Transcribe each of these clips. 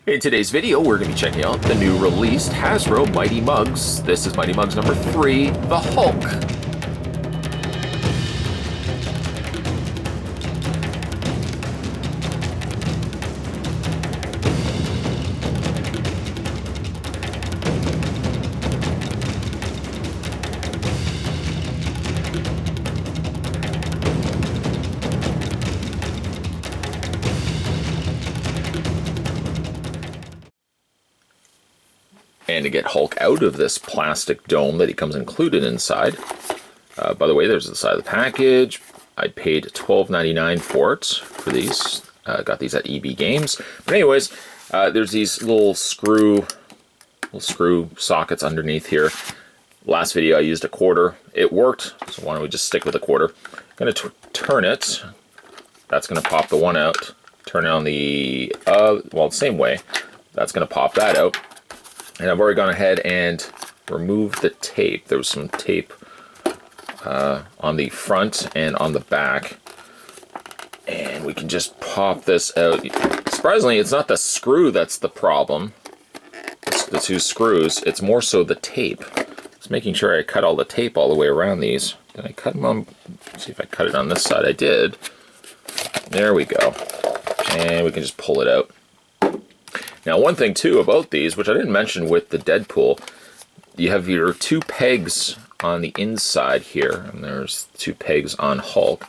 In today's video, we're going to be checking out the new released Hasbro Mighty Mugs. This is Mighty Mugs number 3, the Hulk. And to get Hulk out of this plastic dome that he comes included inside, by the way, there's the side of the package. I paid $12.99 for these. Got these at EB Games. But anyways, there's these little screw sockets underneath here. Last video I used a quarter. It worked, so why don't we just stick with a quarter. I'm going to turn it. That's going to pop the one out. Turn it on the, well, the same way. That's going to pop that out. And I've already gone ahead and removed the tape. There was some tape on the front and on the back. And we can just pop this out. Surprisingly, it's not the screw that's the problem. It's the two screws. It's more so the tape. Just making sure I cut all the tape all the way around these. Did I cut them on? Let's see if I cut it on this side. I did. There we go. And we can just pull it out. Now, one thing, too, about these, which I didn't mention with the Deadpool, you have your two pegs on the inside here, and there's two pegs on Hulk.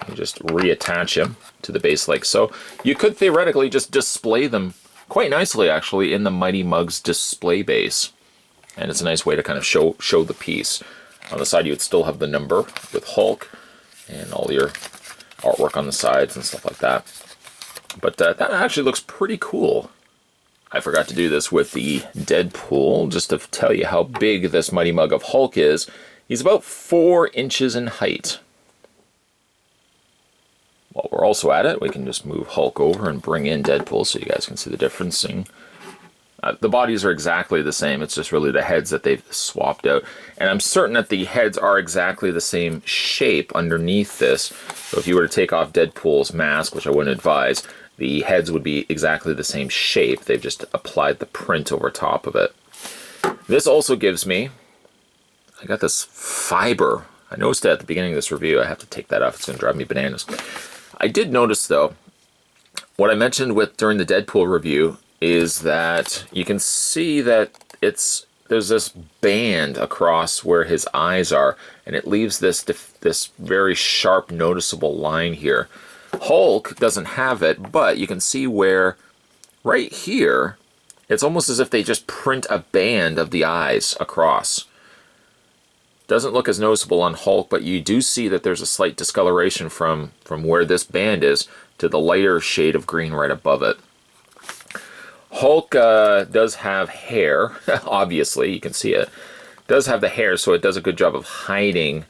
You just reattach him to the base like so. You could theoretically just display them quite nicely, actually, in the Mighty Mugs display base. And it's a nice way to kind of show the piece. On the side, you would still have the number with Hulk and all your artwork on the sides and stuff like that. But that actually looks pretty cool. I forgot to do this with the Deadpool, just to tell you how big this Mighty Mug of Hulk is. He's about 4 inches in height. While we're also at it, we can just move Hulk over and bring in Deadpool so you guys can see the difference. The bodies are exactly the same, it's just really the heads that they've swapped out. And I'm certain that the heads are exactly the same shape underneath this. So if you were to take off Deadpool's mask, which I wouldn't advise, the heads would be exactly the same shape. They've just applied the print over top of it. This also gives me, I got this fiber. I noticed that at the beginning of this review. I have to take that off. It's going to drive me bananas. I did notice, though, what I mentioned during the Deadpool review is that you can see that there's this band across where his eyes are, and it leaves this very sharp, noticeable line here. Hulk doesn't have it, but you can see where right here, it's almost as if they just print a band of the eyes across. Doesn't look as noticeable on Hulk, but you do see that there's a slight discoloration from where this band is to the lighter shade of green right above it. Hulk does have hair, obviously, you can see it. Does have the hair, so it does a good job of hiding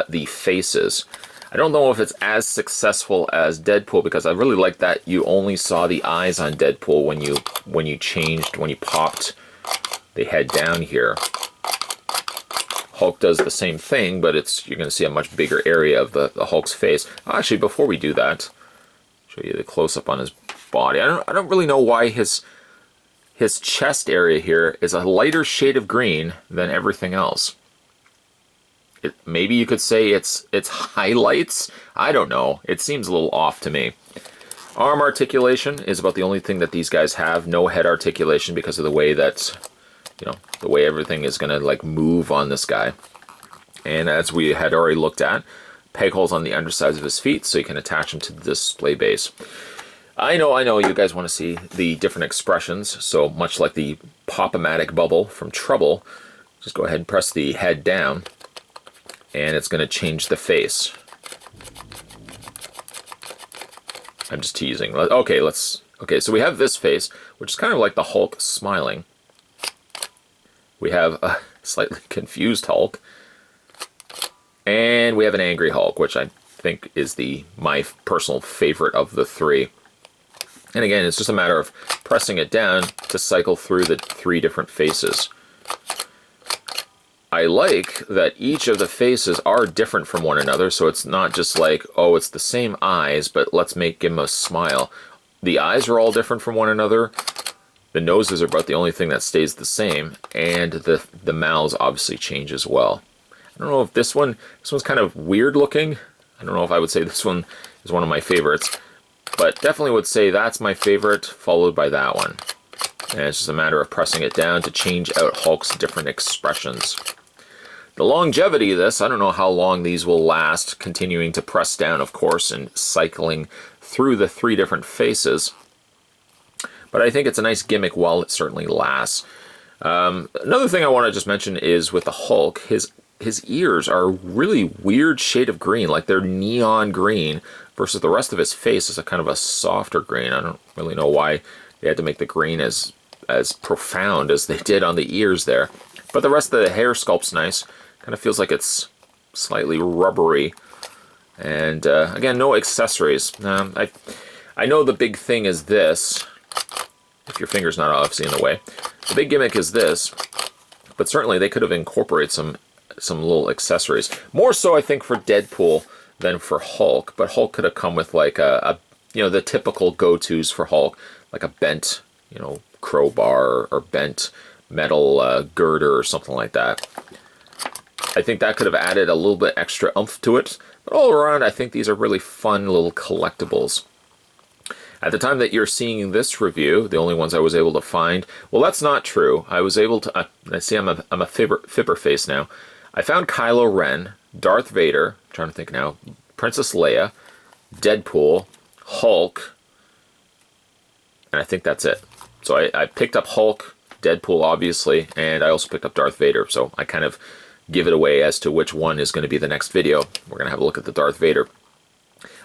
the faces. I don't know if it's as successful as Deadpool, because I really like that you only saw the eyes on Deadpool when you popped the head down here. Hulk does the same thing, but you're going to see a much bigger area of the Hulk's face. Actually, before we do that, show you the close-up on his body. I don't really know why his chest area here is a lighter shade of green than everything else. Maybe you could say it's highlights. I don't know. It seems a little off to me. Arm articulation is about the only thing that these guys have. No head articulation because of the way that, the way everything is going to like move on this guy. And as we had already looked at, peg holes on the undersides of his feet so you can attach them to the display base. I know you guys want to see the different expressions. So much like the Pop-O-Matic bubble from Trouble, just go ahead and press the head down. And it's going to change the face. I'm just teasing. Okay, so we have this face, which is kind of like the Hulk smiling. We have a slightly confused Hulk. And we have an angry Hulk, which I think is my personal favorite of the three. And again, it's just a matter of pressing it down to cycle through the 3 different faces. I like that each of the faces are different from one another, so it's not just like, oh, it's the same eyes, but let's make him a smile. The eyes are all different from one another. The noses are about the only thing that stays the same, and the mouths obviously change as well. I don't know if this one's kind of weird looking. I don't know if I would say this one is one of my favorites, but definitely would say that's my favorite, followed by that one. And it's just a matter of pressing it down to change out Hulk's different expressions. The longevity of this, I don't know how long these will last, continuing to press down, of course, and cycling through the 3 different faces. But I think it's a nice gimmick while it certainly lasts. Another thing I want to just mention is with the Hulk, his ears are a really weird shade of green, like they're neon green, versus the rest of his face is a kind of a softer green. I don't really know why they had to make the green as profound as they did on the ears there. But the rest of the hair sculpt's nice. Kind of feels like it's slightly rubbery. And again, no accessories. I know the big thing is this. If your finger's not obviously in the way. The big gimmick is this, but certainly they could have incorporated some little accessories. More so, I think, for Deadpool than for Hulk, but Hulk could have come with like the typical go-tos for Hulk, like a bent, crowbar or bent metal girder or something like that. I think that could have added a little bit extra oomph to it, but all around, I think these are really fun little collectibles. At the time that you're seeing this review, the only ones I was able to find, well, that's not true. I was able to, I see I'm a fibber face now. I found Kylo Ren, Darth Vader, I'm trying to think now, Princess Leia, Deadpool, Hulk, and I think that's it. So I picked up Hulk, Deadpool, obviously, and I also picked up Darth Vader. So I kind of give it away as to which one is going to be the next video. We're going to have a look at the Darth Vader.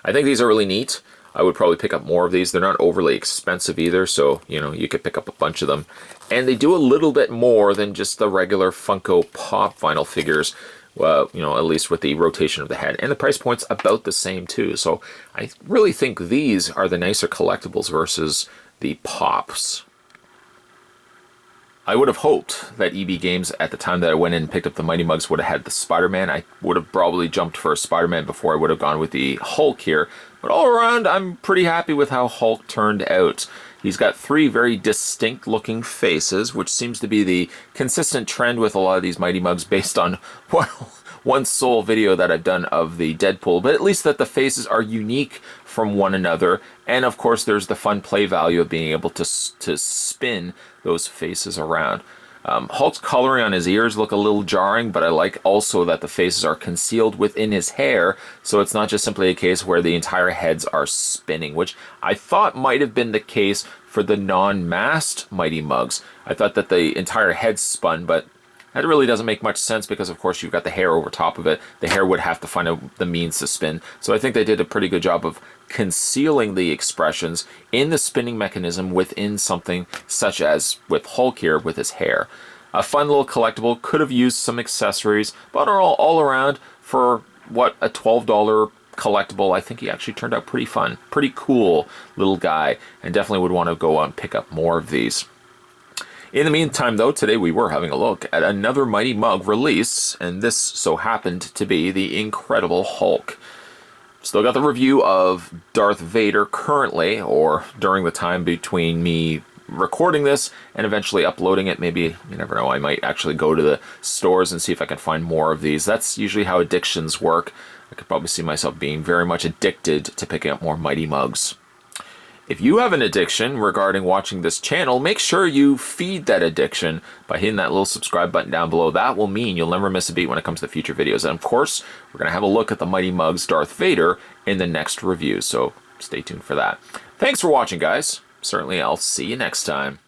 I think these are really neat. I would probably pick up more of these. They're not overly expensive either, so, you could pick up a bunch of them. And they do a little bit more than just the regular Funko Pop vinyl figures, at least with the rotation of the head. And the price point's about the same, too. So I really think these are the nicer collectibles versus the Pops. I would have hoped that EB Games, at the time that I went in and picked up the Mighty Mugs, would have had the Spider-Man. I would have probably jumped for a Spider-Man before I would have gone with the Hulk here. But all around, I'm pretty happy with how Hulk turned out. He's got 3 very distinct looking faces, which seems to be the consistent trend with a lot of these Mighty Mugs based on one sole video that I've done of the Deadpool. But at least that the faces are unique from one another. And of course, there's the fun play value of being able to spin those faces around. Hulk's coloring on his ears look a little jarring, but I like also that the faces are concealed within his hair, so it's not just simply a case where the entire heads are spinning, which I thought might have been the case for the non-masked Mighty Mugs. I thought that the entire head spun, but that really doesn't make much sense because, of course, you've got the hair over top of it. The hair would have to find the means to spin. So I think they did a pretty good job of concealing the expressions in the spinning mechanism within something such as with Hulk here with his hair. A fun little collectible, could have used some accessories, but all around for what, a $12 collectible, I think he actually turned out pretty fun. Pretty cool little guy, and definitely would want to go and pick up more of these. In the meantime, though, today we were having a look at another Mighty Mug release, and this so happened to be the Incredible Hulk. Still got the review of Darth Vader currently, or during the time between me recording this and eventually uploading it. Maybe, you never know, I might actually go to the stores and see if I can find more of these. That's usually how addictions work. I could probably see myself being very much addicted to picking up more Mighty Mugs. If you have an addiction regarding watching this channel, make sure you feed that addiction by hitting that little subscribe button down below. That will mean you'll never miss a beat when it comes to future videos. And of course, we're going to have a look at the Mighty Mugs Darth Vader in the next review, so stay tuned for that. Thanks for watching, guys. Certainly, I'll see you next time.